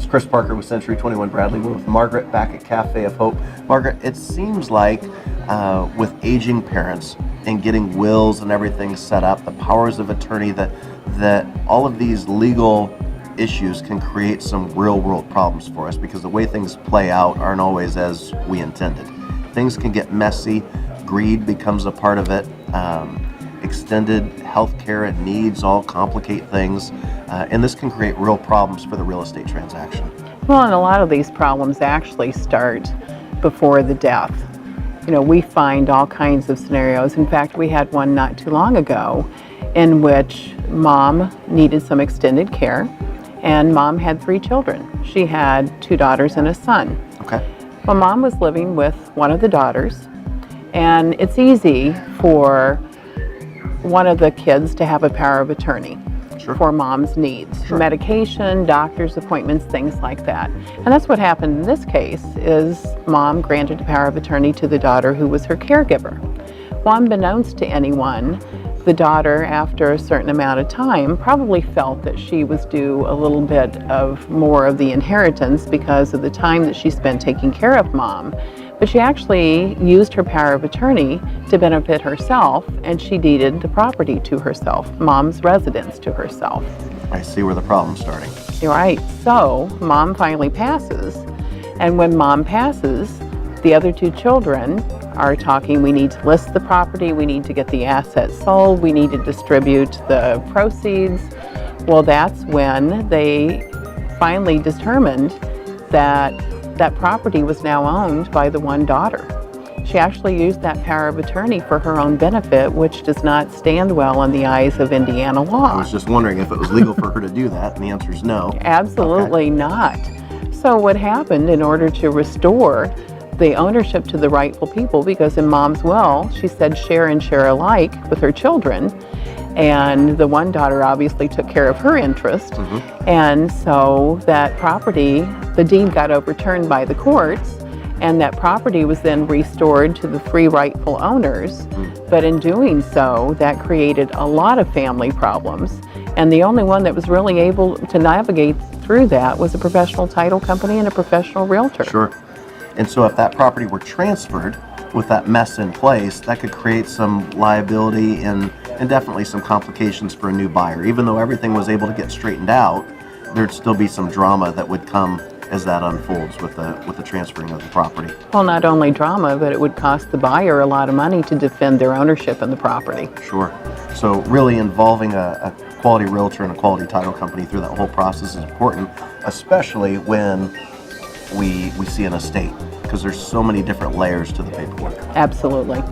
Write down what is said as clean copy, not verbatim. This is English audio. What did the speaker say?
It's Chris Parker with Century 21 Bradley. We're with Margaret back at Cafe of Hope. Margaret, it seems like with aging parents and getting wills and everything set up, the powers of attorney, that all of these legal issues can create some real world problems for us because the way things play out aren't always as we intended. Things can get messy, greed becomes a part of it, extended health care and needs all complicate things, and this can create real problems for the real estate transaction. Well, and a lot of these problems actually start before the death. You know, we find all kinds of scenarios. In fact, we had one not too long ago in which mom needed some extended care, and mom had 3 children. She had 2 daughters and a son. Okay. Well, mom was living with one of the daughters, and it's easy for one of the kids to have a power of attorney. Sure. For mom's needs, Sure. medication, doctor's appointments, things like that. And that's what happened in this case, is mom granted a power of attorney to the daughter who was her caregiver. Well, unbeknownst to anyone, the daughter, after a certain amount of time, probably felt that she was due a little bit of more of the inheritance because of the time that she spent taking care of mom. But she actually used her power of attorney to benefit herself, and she deeded the property to herself, mom's residence to herself. I see where the problem's starting. You're right. So mom finally passes, and when mom passes, the other 2 children are talking, we need to list the property, we need to get the assets sold, we need to distribute the proceeds. Well, that's when they finally determined that that property was now owned by the one daughter. She actually used that power of attorney for her own benefit, which does not stand well in the eyes of Indiana law. I was just wondering if it was legal for her to do that, and the answer is no. Absolutely not. So what happened, in order to restore the ownership to the rightful people, because in mom's will, she said share and share alike with her children, and the one daughter obviously took care of her interest, and so that property, the deed got overturned by the courts, and that property was then restored to the 3 rightful owners. But in doing so, that created a lot of family problems, and the only one that was really able to navigate through that was a professional title company and a professional realtor. Sure. And so if that property were transferred with that mess in place, that could create some liability and definitely some complications for a new buyer. Even though everything was able to get straightened out, there'd still be some drama that would come as that unfolds with the transferring of the property. Well, not only drama, but it would cost the buyer a lot of money to defend their ownership in the property. Sure. So really involving a quality realtor and a quality title company through that whole process is important, especially when we see an estate, because there's so many different layers to the paperwork. Absolutely.